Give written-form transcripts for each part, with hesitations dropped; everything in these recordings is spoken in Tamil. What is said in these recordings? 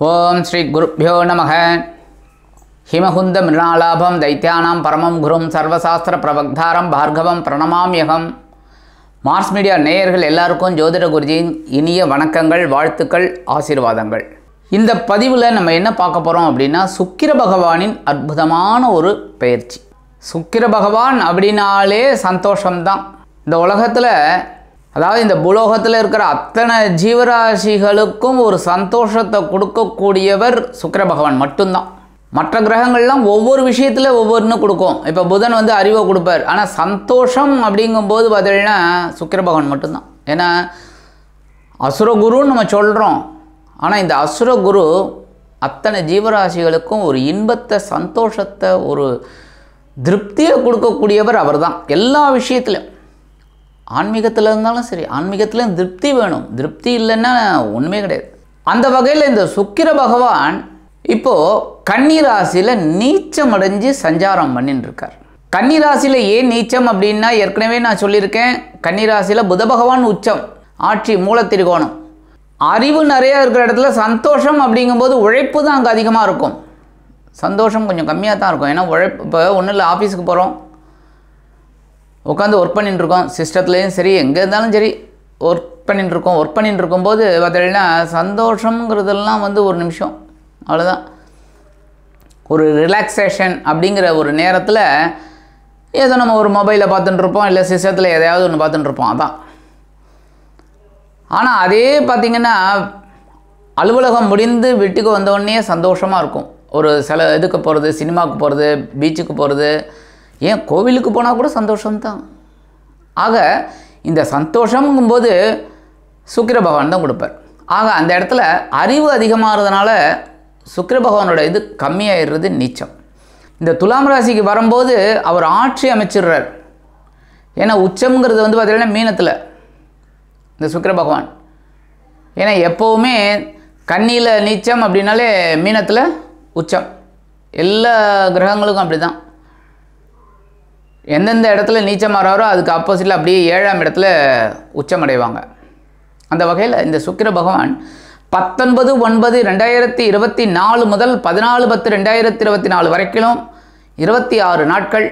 ஓம் ஸ்ரீ குருப்யோ நமக. ஹிமகுந்த மிருணாலாபம் தைத்யானாம் பரமம் குரும் சர்வசாஸ்திர பிரபக்தாரம் பார்கவம் பிரணமாம்யகம். மார்ஸ் மீடியா நேயர்கள் எல்லாருக்கும் ஜோதிட குருஜியின் இனிய வணக்கங்கள், வாழ்த்துக்கள், ஆசீர்வாதங்கள். இந்த பதிவில் நம்ம என்ன பார்க்க போகிறோம் அப்படின்னா, சுக்கிர பகவானின் அற்புதமான ஒரு பயிற்சி. சுக்கிர பகவான் அப்படின்னாலே சந்தோஷம்தான். இந்த உலகத்தில், அதாவது இந்த பூலோகத்தில் இருக்கிற அத்தனை ஜீவராசிகளுக்கும் ஒரு சந்தோஷத்தை கொடுக்கக்கூடியவர் சுக்கிர பகவான் மட்டும்தான். மற்ற கிரகங்கள்லாம் ஒவ்வொரு விஷயத்தில் ஒவ்வொன்று கொடுக்கும். இப்போ புதன் வந்து அறிவை கொடுப்பார், ஆனால் சந்தோஷம் அப்படிங்கும்போது பார்த்தீங்கன்னா சுக்கிர பகவான் மட்டும்தான். ஏன்னா அசுரகுருன்னு நம்ம சொல்கிறோம், ஆனால் இந்த அசுரகுரு அத்தனை ஜீவராசிகளுக்கும் ஒரு இன்பத்தை, சந்தோஷத்தை, ஒரு திருப்தியை கொடுக்கக்கூடியவர் அவர் தான். எல்லா விஷயத்துலையும், ஆன்மீகத்தில் இருந்தாலும் சரி, ஆன்மீகத்தில் திருப்தி வேணும். திருப்தி இல்லைன்னா ஒன்றுமே கிடையாது. அந்த வகையில் இந்த சுக்கிர பகவான் இப்போது கன்னிராசியில் நீச்சம் அடைஞ்சு சஞ்சாரம் பண்ணின்னு இருக்கார். கன்னிராசியில் ஏன் நீச்சம் அப்படின்னா, ஏற்கனவே நான் சொல்லியிருக்கேன், கன்னிராசியில் புத பகவான் உச்சம், ஆட்சி, மூலத்திரிகோணம். அறிவு நிறையா இருக்கிற இடத்துல சந்தோஷம் அப்படிங்கும்போது உழைப்பு தான் அங்கே அதிகமாக இருக்கும். சந்தோஷம் கொஞ்சம் கம்மியாக தான் இருக்கும். ஏன்னா உழைப்பு, இப்போ ஒன்றும் இல்லை, ஆஃபீஸுக்கு போகிறோம், உட்காந்து ஒர்க் பண்ணிட்டுருக்கோம், சிஸ்டத்துலேயும் சரி எங்கே இருந்தாலும் சரி ஒர்க் பண்ணிட்டுருக்கோம். ஒர்க் பண்ணிட்டு இருக்கும்போது பார்த்தீங்கன்னா சந்தோஷங்கிறதெல்லாம் வந்து ஒரு நிமிஷம், அவ்வளோதான். ஒரு ரிலாக்ஸேஷன் அப்படிங்கிற ஒரு நேரத்தில் ஏதோ நம்ம ஒரு மொபைலை பார்த்துட்டுருப்போம், இல்லை சிஸ்டத்தில் எதையாவது ஒன்று பார்த்துட்டுருப்போம், அதான். ஆனால் அதே பார்த்திங்கன்னா அலுவலகம் முடிந்து வீட்டுக்கு வந்தோடனே சந்தோஷமாக இருக்கும். ஒரு சில இதுக்கு போகிறது, சினிமாவுக்கு போகிறது, பீச்சுக்கு போகிறது, ஏன் கோவிலுக்கு போனால் கூட சந்தோஷம்தான். ஆக இந்த சந்தோஷங்கும்போது சுக்கிர பகவான் தான் கொடுப்பார். ஆக அந்த இடத்துல அறிவு அதிகமாகிறதுனால சுக்கிர பகவானோட இது கம்மியாகிடுறது நீச்சம். இந்த துலாம் ராசிக்கு வரும்போது அவர் ஆட்சி அமைச்சிடுறார். ஏன்னா உச்சம்ங்கிறது வந்து பார்த்திங்கன்னா மீனத்தில் இந்த சுக்கிர பகவான். ஏன்னா எப்போவுமே கன்னியில் நீச்சம் அப்படின்னாலே மீனத்தில் உச்சம். எல்லா கிரகங்களுக்கும் அப்படி தான். எந்தெந்த இடத்துல நீச்சம் ஆறாரோ அதுக்கு ஆப்போசிட்டில் அப்படியே 7ஆம் இடத்துல உச்சம் அடைவாங்க. அந்த வகையில் இந்த சுக்கிர பகவான் 19/9/2024 முதல் 14/10/2024 வரைக்கும் 26 நாட்கள்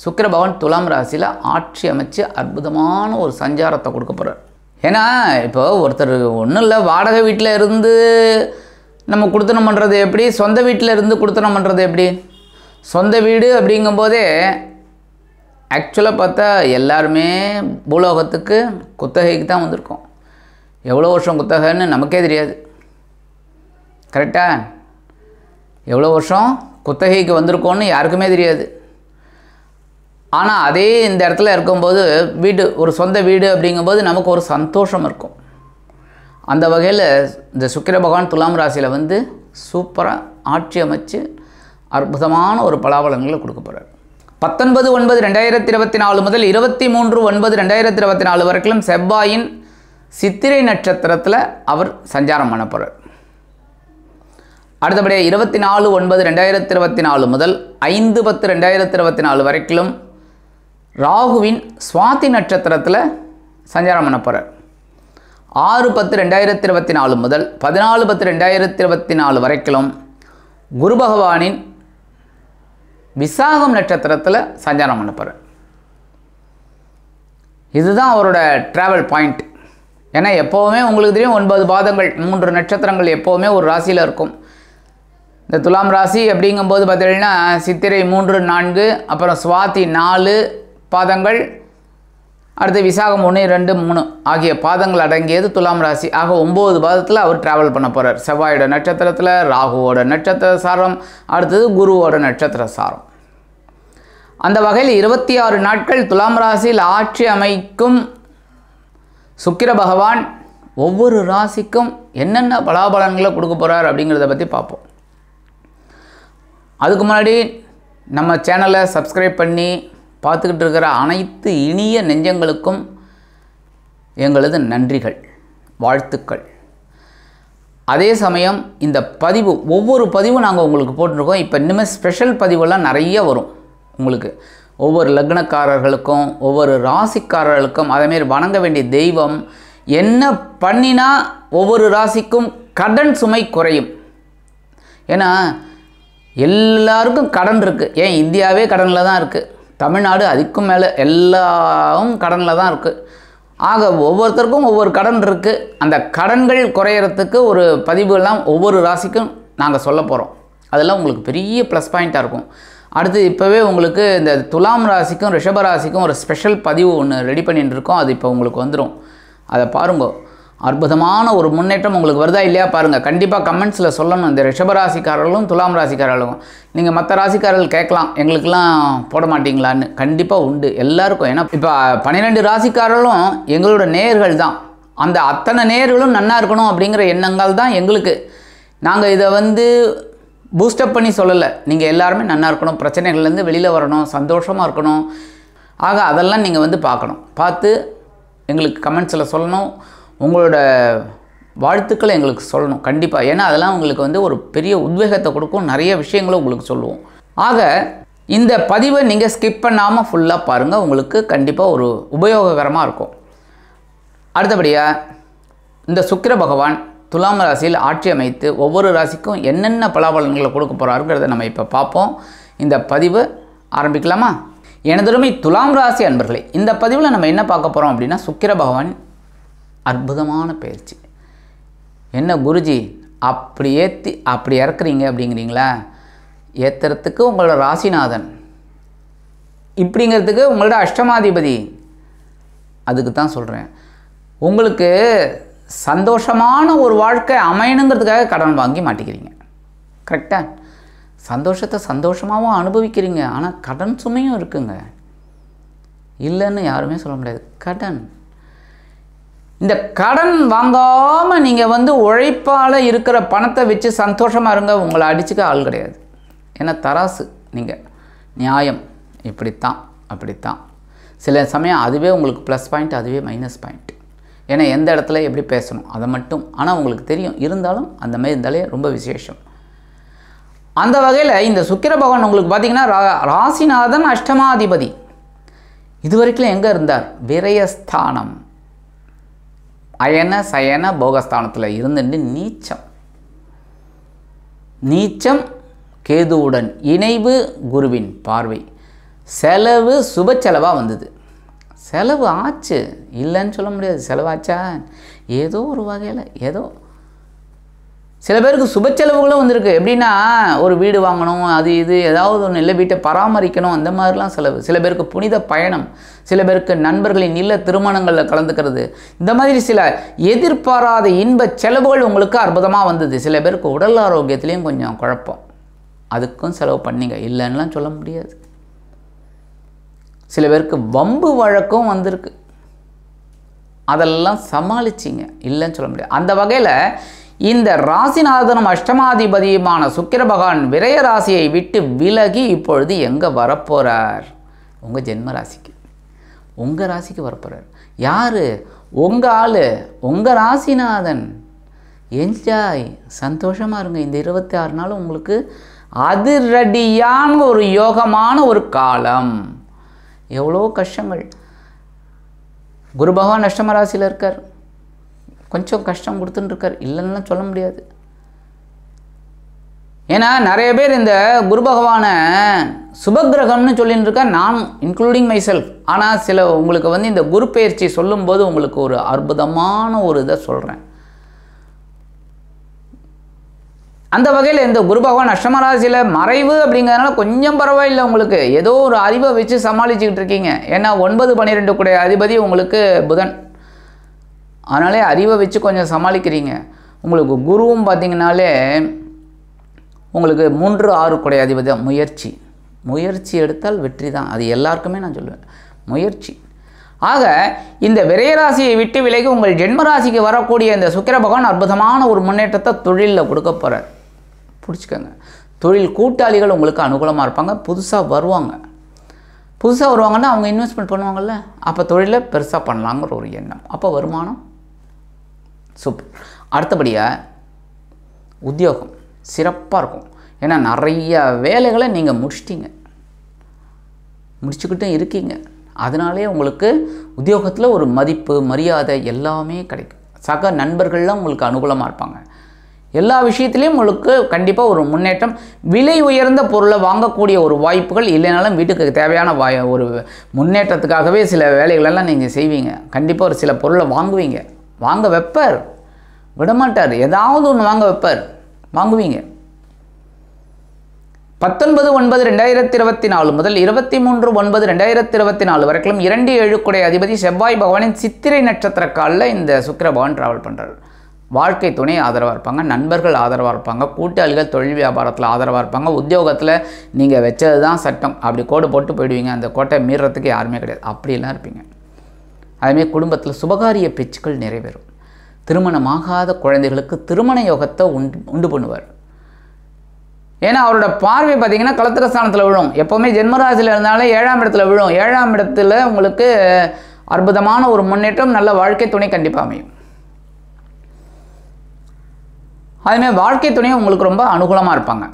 சுக்கிர பகவான் துலாம் ராசியில் ஆட்சி அமைச்சு அற்புதமான ஒரு சஞ்சாரத்தை கொடுக்க போகிறார். ஏன்னா இப்போ ஒருத்தர் ஒன்றும் இல்லை, வாடகை வீட்டில் இருந்து நம்ம கொடுத்தனம் பண்ணுறது எப்படி, சொந்த வீட்டில் இருந்து கொடுத்தனம் பண்ணுறது எப்படி. சொந்த வீடு அப்படிங்கும்போதே ஆக்சுவலாக பார்த்தா எல்லாருமே பூலோகத்துக்கு குத்தகைக்கு தான் வந்திருக்கோம். எவ்வளோ வருஷம் குத்தகைன்னு நமக்கே தெரியாது. கரெக்டாக எவ்வளோ வருஷம் குத்தகைக்கு வந்திருக்கோன்னு யாருக்குமே தெரியாது. ஆனால் அதே இந்த இடத்துல இருக்கும்போது வீடு, ஒரு சொந்த வீடு அப்படிங்கும்போது நமக்கு ஒரு சந்தோஷம் இருக்கும். அந்த வகையில் இந்த சுக்கிர பகவான் துலாம் ராசியில் வந்து சூப்பராக ஆட்சி அமைச்சு அற்புதமான ஒரு பலாபலங்களை கொடுக்க போகிறார். 19/9/2024 முதல் 23/9/2024 வரைக்கும் செவ்வாயின் சித்திரை நட்சத்திரத்தில் அவர் சஞ்சாரம் பண்ண போகிறார். அடுத்தபடியாக 24/9/2024 முதல் 5/10/2024 வரைக்கும் ராகுவின் சுவாதி நட்சத்திரத்தில் சஞ்சாரம் பண்ண போகிறார். 6/10/2024 முதல் 14/10/2024 வரைக்கும் குரு பகவானின் விசாகம் நட்சத்திரத்தில் சஞ்சாரம் பண்ண போகிறார். இதுதான் அவரோட ட்ராவல் பாயிண்ட். ஏன்னா எப்போவுமே உங்களுக்கு தெரியும் 9 பாதங்கள், 3 நட்சத்திரங்கள் எப்போவுமே ஒரு ராசியில் இருக்கும். இந்த துலாம் ராசி அப்படிங்கும்போது பார்த்தீங்கன்னா சித்திரை 3, 4, அப்புறம் சுவாதி 4 பாதங்கள், அடுத்து விசாகம் 1, 2, 3 ஆகிய பாதங்கள் அடங்கியது துலாம் ராசி. ஆக 9 பாதத்தில் அவர் ட்ராவல் பண்ண போகிறார். செவ்வாயோட நட்சத்திரத்தில், ராகுவோட நட்சத்திர சாரம், அடுத்தது குருவோட நட்சத்திர சாரம். அந்த வகையில் 26 நாட்கள் துலாம் ராசியில் ஆட்சி அமைக்கும் சுக்கிர பகவான் ஒவ்வொரு ராசிக்கும் என்னென்ன பலாபலன்களை கொடுக்க போகிறார் அப்படிங்கிறத பற்றி பார்ப்போம். அதுக்கு முன்னாடி நம்ம சேனலை சப்ஸ்கிரைப் பண்ணி பார்த்துக்கிட்டு இருக்கிற அனைத்து இனிய நெஞ்சங்களுக்கும் எங்களது நன்றிகள், வாழ்த்துக்கள். அதே சமயம் இந்த பதிவு, ஒவ்வொரு பதிவும் நாங்கள் உங்களுக்கு போட்டிருக்கோம். இப்போ இனிமேல் ஸ்பெஷல் பதிவெல்லாம் நிறைய வரும் உங்களுக்கு. ஒவ்வொரு லக்னக்காரர்களுக்கும், ஒவ்வொரு ராசிக்காரர்களுக்கும், அதேமாரி வணங்க வேண்டிய தெய்வம், என்ன பண்ணினா ஒவ்வொரு ராசிக்கும் கடன் சுமை குறையும். ஏன்னா எல்லாருக்கும் கடன் இருக்குது. ஏன் இந்தியாவே கடனில் தான் இருக்குது, தமிழ்நாடு அதுக்கும் மேலே எல்லாம் கடனில் தான் இருக்குது. ஆக ஒவ்வொருத்தருக்கும் ஒவ்வொரு கடன் இருக்குது. அந்த கடன்கள் குறையிறதுக்கு ஒரு பதிவுகள்லாம் ஒவ்வொரு ராசிக்கும் நாங்கள் சொல்ல போகிறோம். அதெல்லாம் உங்களுக்கு பெரிய ப்ளஸ் பாயிண்ட்டாக இருக்கும். அடுத்து இப்போவே உங்களுக்கு இந்த துலாம் ராசிக்கும் ரிஷப ராசிக்கும் ஒரு ஸ்பெஷல் பதிவு ஒன்று ரெடி பண்ணிட்டு இருக்கோம். அது இப்போ உங்களுக்கு வந்துடும். அதை பாருங்க. அற்புதமான ஒரு முன்னேற்றம் உங்களுக்கு வருதா இல்லையா பாருங்கள். கண்டிப்பாக கமெண்ட்ஸில் சொல்லணும். இந்த ரிஷபராசிக்காரர்களும் துலாம் ராசிக்காரர்களும் நீங்கள் மற்ற ராசிக்காரர்கள் கேட்கலாம், எங்களுக்கெல்லாம் போட மாட்டிங்களான்னு. கண்டிப்பாக உண்டு எல்லாருக்கும். ஏன்னா இப்போ 12 ராசிக்காரர்களும் எங்களோட நேயர்கள் தான். அந்த அத்தனை நேயர்களும் நன்னா இருக்கணும் அப்படிங்கிற எண்ணங்கள் தான் எங்களுக்கு. நாங்கள் இதை பூஸ்டப் பண்ணி சொல்லலை. நீங்கள் எல்லாருமே நன்னா இருக்கணும், பிரச்சனைகள்லேருந்து வெளியில் வரணும், சந்தோஷமாக இருக்கணும். ஆக அதெல்லாம் நீங்கள் பார்க்கணும். பார்த்து எங்களுக்கு கமெண்ட்ஸில் சொல்லணும். உங்களோட வாழ்த்துக்களை எங்களுக்கு சொல்லணும் கண்டிப்பாக. ஏன்னா அதெல்லாம் உங்களுக்கு ஒரு பெரிய உத்வேகத்தை கொடுக்கும். நிறைய விஷயங்களும் உங்களுக்கு சொல்லுவோம். ஆக இந்த பதிவை நீங்கள் ஸ்கிப் பண்ணாமல் ஃபுல்லாக பாருங்கள். உங்களுக்கு கண்டிப்பாக ஒரு உபயோககரமாக இருக்கும். அடுத்தபடியாக இந்த சுக்கிர பகவான் துலாம் ராசியில் ஆட்சி அமைத்து ஒவ்வொரு ராசிக்கும் என்னென்ன பலாபலன்களை கொடுக்க போகிறாருங்கிறத நம்ம இப்போ பார்ப்போம். இந்த பதிவை ஆரம்பிக்கலாமா? எனதருமை துலாம் ராசி அன்பர்களே, இந்த பதிவில் நம்ம என்ன பார்க்க போகிறோம் அப்படின்னா, சுக்கிர பகவான் அற்புதமான பயிற்சி. என்ன குருஜி அப்படி ஏற்றி அப்படி இறக்குறீங்க அப்படிங்கிறீங்களா? ஏற்றுறதுக்கு உங்களோட ராசிநாதன், இப்படிங்கிறதுக்கு உங்களோட அஷ்டமாதிபதி. அதுக்கு தான் சொல்கிறேன். உங்களுக்கு சந்தோஷமான ஒரு வாழ்க்கை அமையணுங்கிறதுக்காக கடன் வாங்கி மாட்டிக்கிறீங்க. கரெக்டாக சந்தோஷத்தை சந்தோஷமாகவும் அனுபவிக்கிறீங்க. ஆனால் கடன் சுமையும் இருக்குங்க. இல்லைன்னு யாருமே சொல்ல முடியாது. கடன், இந்த கடன் வாங்காமல் நீங்கள் உழைப்பால் இருக்கிற பணத்தை வச்சு சந்தோஷமாக இருங்க. உங்களை அடிச்சுக்க ஆள் கிடையாது. ஏன்னா தராசு நீங்கள் நியாயம் இப்படித்தான் அப்படித்தான். சில சமயம் அதுவே உங்களுக்கு ப்ளஸ் பாயிண்ட், அதுவே மைனஸ் பாயிண்ட். ஏன்னா எந்த இடத்துல எப்படி பேசணும் அதை மட்டும் ஆனால் உங்களுக்கு தெரியும். இருந்தாலும் அந்த மாதிரி இருந்தாலே ரொம்ப விசேஷம். அந்த வகையில் இந்த சுக்கிர பகவான் உங்களுக்கு பார்த்திங்கன்னா ராசிநாதன் அஷ்டமாதிபதி. இது வரைக்கும் எங்கே இருந்தார்? விரயஸ்தானம், அயன சயன போகஸ்தானத்தில் இருந்துட்டு நீச்சம் கேதுவுடன் இணைவு, குருவின் பார்வை, செலவு சுப செலவாக வந்தது. செலவு ஆச்சு, இல்லைன்னு சொல்ல முடியாது. செலவாச்சா ஏதோ ஒரு வகையில் ஏதோ. சில பேருக்கு சுப செலவுகளும் வந்திருக்கு. எப்படின்னா ஒரு வீடு வாங்கணும், அது இது ஏதாவது ஒன்று, இல்லை வீட்டை பராமரிக்கணும், அந்த மாதிரிலாம் செலவு. சில பேருக்கு புனித பயணம், சில பேருக்கு நண்பர்களின் இல்ல திருமணங்களில் கலந்துக்கிறது. இந்த மாதிரி சில எதிர்பாராத இன்ப செலவுகள் உங்களுக்கு அற்புதமாக வந்தது. சில பேருக்கு உடல் ஆரோக்கியத்துலேயும் கொஞ்சம் குழப்பம், அதுக்கும் செலவு பண்ணிங்க, இல்லைன்னுலாம் சொல்ல முடியாது. சில பேருக்கு வம்பு வழக்கம் வந்திருக்கு, அதெல்லாம் சமாளிச்சிங்க, இல்லைன்னு சொல்ல முடியாது. அந்த வகையில் இந்த ராசிநாதனும் அஷ்டமாதிபதியுமான சுக்கிர பகவான் விரய ராசியை விட்டு விலகி இப்பொழுது எங்கே வரப்போகிறார்? உங்கள் ஜென்ம ராசிக்கு, உங்கள் ராசிக்கு வரப்போகிறார். யார்? உங்கள் ஆள், உங்கள் ராசிநாதன். என்ஜாய், சந்தோஷமாக இருங்க. இந்த 26 நாள் உங்களுக்கு அதிரடியான ஒரு யோகமான ஒரு காலம். எவ்வளோ கஷ்டங்கள். குரு பகவான் அஷ்டம ராசியில் இருக்கார், கொஞ்சம் கஷ்டம் கொடுத்துட்டு இருக்கார், இல்லைன்னா சொல்ல முடியாது. ஏன்னா நிறைய பேர் இந்த குரு பகவானை சுபகிரகம்னு சொல்லிட்டு இருக்கா, நான் இன்க்ளூடிங் மை செல்ஃப். ஆனால் சில உங்களுக்கு இந்த குரு பயிற்சி சொல்லும்போது உங்களுக்கு ஒரு அற்புதமான ஒரு இதை சொல்கிறேன். அந்த வகையில் இந்த குரு பகவான் அஷ்டமராசியில் மறைவு அப்படிங்கிறதுனால கொஞ்சம் பரவாயில்லை. உங்களுக்கு ஏதோ ஒரு அறிவை வச்சு சமாளிச்சுக்கிட்டு இருக்கீங்க. ஏன்னா 9, 12 கூடிய அதிபதி உங்களுக்கு புதன், அதனாலே அறிவை வச்சு கொஞ்சம் சமாளிக்கிறீங்க. உங்களுக்கு குருவும் பார்த்திங்கனாலே உங்களுக்கு 3, 6 கூடிய அதிபதி தான். முயற்சி எடுத்தால் வெற்றி தான். அது எல்லாருக்குமே நான் சொல்லுவேன், முயற்சி. ஆக இந்த விரயராசியை விட்டு விலகி உங்கள் ஜென்மராசிக்கு வரக்கூடிய இந்த சுக்கிர பகவான் அற்புதமான ஒரு முன்னேற்றத்தை தொழிலில் கொடுக்க போகிறார். பிடிச்சிக்கோங்க. தொழில் கூட்டாளிகள் உங்களுக்கு அனுகூலமாக இருப்பாங்க. புதுசாக வருவாங்கன்னா அவங்க இன்வெஸ்ட்மெண்ட் பண்ணுவாங்கள்ல, அப்போ தொழிலை பெருசாக பண்ணலாங்கிற ஒரு எண்ணம். அப்போ வருமானம் சூப்பர். அடுத்தபடியாக உத்தியோகம் சிறப்பாக இருக்கும். ஏன்னா நிறைய வேலைகளை நீங்கள் முடிச்சுக்கிட்டும் இருக்கீங்க. அதனாலே உங்களுக்கு உத்தியோகத்தில் ஒரு மதிப்பு மரியாதை எல்லாமே கிடைக்கும். சக நண்பர்கள்லாம் உங்களுக்கு அனுகூலமாக இருப்பாங்க. எல்லா விஷயத்துலேயும் உங்களுக்கு கண்டிப்பாக ஒரு முன்னேற்றம். விலை உயர்ந்த பொருளை வாங்கக்கூடிய ஒரு வாய்ப்புகள் இல்லைனாலும் வீட்டுக்கு தேவையான ஒரு முன்னேற்றத்துக்காகவே சில வேலைகளெல்லாம் நீங்கள் செய்வீங்க. கண்டிப்பாக ஒரு சில பொருளை வாங்குவீங்க. வாங்க வைப்பார், விடமாட்டார். ஏதாவது ஒன்று வாங்க வைப்பார், வாங்குவீங்க. 19/9/2024 முதல் 23/9/2024 வரைக்கும் 2/7 குடை அதிபதி செவ்வாய் பகவானின் சித்திரை நட்சத்திர காலில் இந்த சுக்கிர பகவான் ட்ராவல் பண்ணுறாரு. வாழ்க்கை துணை ஆதரவாக இருப்பாங்க, நண்பர்கள் ஆதரவாக இருப்பாங்க, கூட்டாளிகள் தொழில் வியாபாரத்தில் ஆதரவாக இருப்பாங்க. உத்தியோகத்தில் நீங்கள் வச்சது தான் சட்டம், அப்படி கோடு போட்டு போயிடுவீங்க. அந்த கோட்டை மீறத்துக்கு யாருமே கிடையாது, அப்படிலாம் இருப்பீங்க. அதுமாரி குடும்பத்தில் சுபகாரிய பேச்சுக்கள் நிறைவேறும். திருமணமாகாத குழந்தைகளுக்கு திருமண யோகத்தை உண்டு பண்ணுவார். ஏன்னா அவரோட பார்வை பார்த்தீங்கன்னா களத்திர ஸ்தானத்தில் விழும். எப்போவுமே ஜென்மராசியில் இருந்தாலும் 7ஆம் இடத்துல விழும். 7ஆம் இடத்துல உங்களுக்கு அற்புதமான ஒரு முன்னேற்றம், நல்ல வாழ்க்கை துணை கண்டிப்பாக அமையும். அதுமாதிரி வாழ்க்கை துணை உங்களுக்கு ரொம்ப அனுகூலமாக இருப்பாங்க.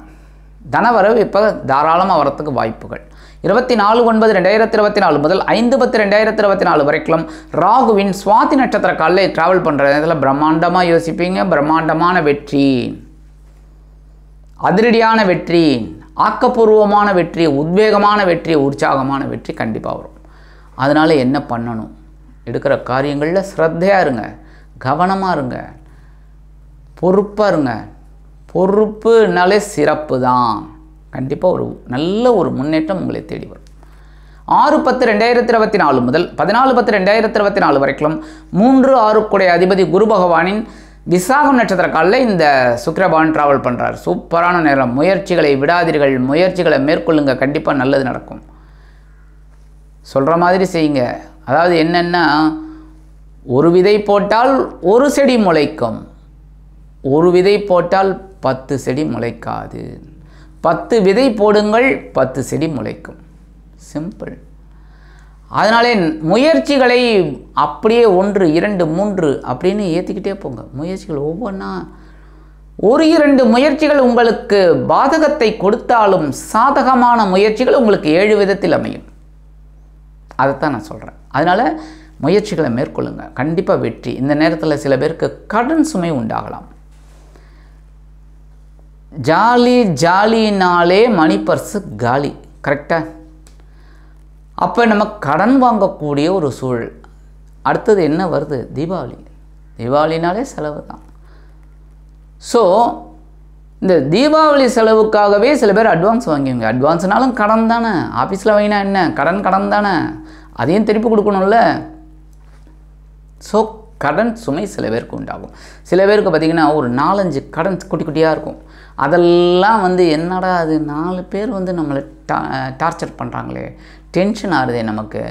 தனவரவு இப்போ தாராளமாக வரத்துக்கு வாய்ப்புகள். 24/9/2024 முதல் 5/10/2024 வரைக்கும் ராகுவின் சுவாதி நட்சத்திர காலில் ட்ராவல் பண்ணுற நேரத்தில் பிரம்மாண்டமாக யோசிப்பீங்க. பிரம்மாண்டமான வெற்றி, அதிரடியான வெற்றி, ஆக்கப்பூர்வமான வெற்றி, உத்வேகமான வெற்றி, உற்சாகமான வெற்றி கண்டிப்பாக வரும். அதனால் என்ன பண்ணணும்? எடுக்கிற காரியங்களில் ஸ்ரத்தையாக இருங்க, கவனமாக இருங்க, பொறுப்பாக இருங்க. பொறுப்புனாலே சிறப்பு தான். கண்டிப்பாக ஒரு நல்ல ஒரு முன்னேற்றம் உங்களை தேடி வரும். 6/10/2024 முதல் 14/10/2024 வரைக்கும் 3/6 குடை அதிபதி குரு பகவானின் விசாகம் நட்சத்திர காலில் இந்த சுக்கிரபகவான் ட்ராவல் பண்ணுறார். சூப்பரான நேரம். முயற்சிகளை விடாதீர்கள், முயற்சிகளை மேற்கொள்ளுங்க, கண்டிப்பாக நல்லது நடக்கும். சொல்கிற மாதிரி செய்யுங்க. அதாவது என்னென்னா, ஒரு விதை போட்டால் ஒரு செடி முளைக்கும், ஒரு விதை போட்டால் 10 செடி முளைக்காது. 10 விதை போடுங்கள், 10 செடி முளைக்கும். சிம்பிள். அதனாலே முயற்சிகளை அப்படியே 1 2 3 அப்படின்னு ஏற்றிக்கிட்டே போங்க. முயற்சிகள் ஒவ்வொன்றா 1-2 முயற்சிகள் உங்களுக்கு பாதகத்தை கொடுத்தாலும் சாதகமான முயற்சிகள் உங்களுக்கு 7 விதத்தில் அமையும். அதைத்தான் நான் சொல்கிறேன். அதனால் முயற்சிகளை மேற்கொள்ளுங்க, கண்டிப்பாக வெற்றி. இந்த நேரத்தில் சில பேருக்கு கடன் சுமை உண்டாகலாம். ஜாலினாலே மணி பர்ஸு காலி, கரெக்டாக? அப்போ நம்ம கடன் வாங்கக்கூடிய ஒரு சூழல். அடுத்தது என்ன வருது? தீபாவளி. தீபாவளினாலே செலவு தான். ஸோ இந்த தீபாவளி செலவுக்காகவே சில பேர் அட்வான்ஸ் வாங்குவீங்க. அட்வான்ஸ்னாலும் கடன் தானே. ஆஃபீஸில் வாங்கினா என்ன, கடன் தானே, அதையும் திருப்பி கொடுக்கணும்ல. ஸோ கடன் சுமை சில பேருக்கு உண்டாகும். சில பேருக்கு பார்த்திங்கன்னா ஒரு 4-5 கடன் குட்டி குட்டியாக இருக்கும். அதெல்லாம் என்னடா அது 4 பேர் நம்மளை டார்ச்சர் பண்ணுறாங்களே, டென்ஷன் ஆகுதே நமக்கு.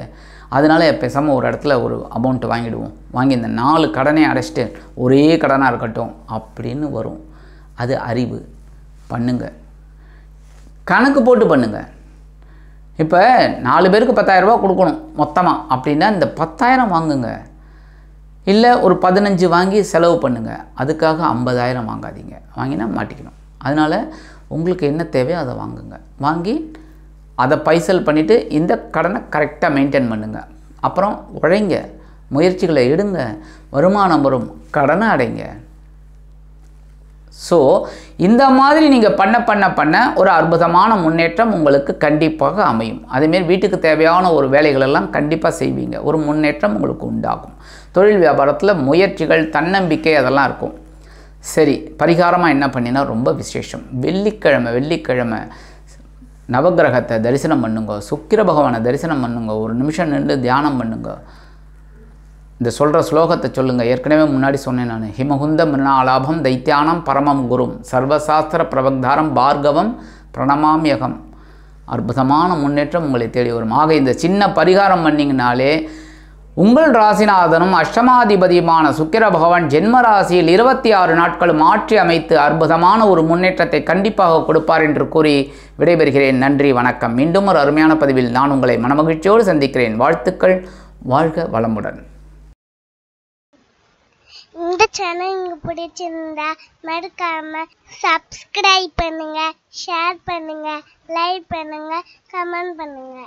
அதனால் பேசாமல் ஒரு இடத்துல ஒரு அமௌண்ட்டு வாங்கிடுவோம், வாங்கி இந்த 4 கடனை அடைச்சிட்டு ஒரே கடனாக இருக்கட்டும் அப்படின்னு வரும். அது அறிவு. பண்ணுங்க, கணக்கு போட்டு பண்ணுங்க. இப்போ 4 பேருக்கு 10,000 ரூபா கொடுக்கணும் மொத்தமாக அப்படின்னா இந்த 10,000 வாங்குங்க. இல்லை ஒரு 15 வாங்கி செலவு பண்ணுங்கள். அதுக்காக 50,000 வாங்காதீங்க. வாங்கினா மாட்டிக்கணும். அதனால் உங்களுக்கு என்ன தேவையோ அதை வாங்குங்க. வாங்கி அதை பைசல் பண்ணிவிட்டு இந்த கடனை கரெக்டாக மெயின்டைன் பண்ணுங்கள். அப்புறம் உழைங்க, முயற்சிகளை எடுங்க, வருமானம் வரும், கடனை அடைங்க. ஸோ இந்த மாதிரி நீங்கள் பண்ண ஒரு அற்புதமான முன்னேற்றம் உங்களுக்கு கண்டிப்பாக அமையும். அதேமாரி வீட்டுக்கு தேவையான ஒரு வேலைகளெல்லாம் கண்டிப்பாக செய்வீங்க. ஒரு முன்னேற்றம் உங்களுக்கு உண்டாகும். தொழில் வியாபாரத்தில் முயற்சிகள், தன்னம்பிக்கை அதெல்லாம் இருக்கும். சரி, பரிகாரமாக என்ன பண்ணினா ரொம்ப விசேஷம். வெள்ளிக்கிழமை நவகிரகத்தை தரிசனம் பண்ணுங்க, சுக்கிர பகவானை தரிசனம் பண்ணுங்க, ஒரு நிமிஷம் நின்று தியானம் பண்ணுங்க. இந்த சொல்கிற ஸ்லோகத்தை சொல்லுங்கள். ஏற்கனவே முன்னாடி சொன்னேன் நான். ஹிமகுந்த மிருணாலாபம் தைத்தியானம் பரமம் குரும் சர்வசாஸ்திர பிரபக்தாரம் பார்கவம் பிரணமாமியகம். அற்புதமான முன்னேற்றம் உங்களை தேடி வரும். ஆக இந்த சின்ன பரிகாரம் பண்ணிங்கனாலே உங்கள் ராசிநாதனும் அஷ்டமாதிபதியுமான சுக்கிர பகவான் ஜென்ம ராசியில் 26 நாட்கள் மாற்றி அமைத்து அற்புதமான ஒரு முன்னேற்றத்தை கண்டிப்பாக கொடுப்பார் என்று கூறி விடைபெறுகிறேன். நன்றி, வணக்கம். மீண்டும் ஒரு அருமையான பதிவில் நான் உங்களை மனமகிழ்ச்சியோடு சந்திக்கிறேன். வாழ்த்துக்கள். வாழ்க வளமுடன். இந்த சேனல் உங்களுக்கு பிடிச்சிருந்தா மறக்காம சப்ஸ்கிரைப் பண்ணுங்க, ஷேர் பண்ணுங்க, லைக் பண்ணுங்க, கமெண்ட் பண்ணுங்க.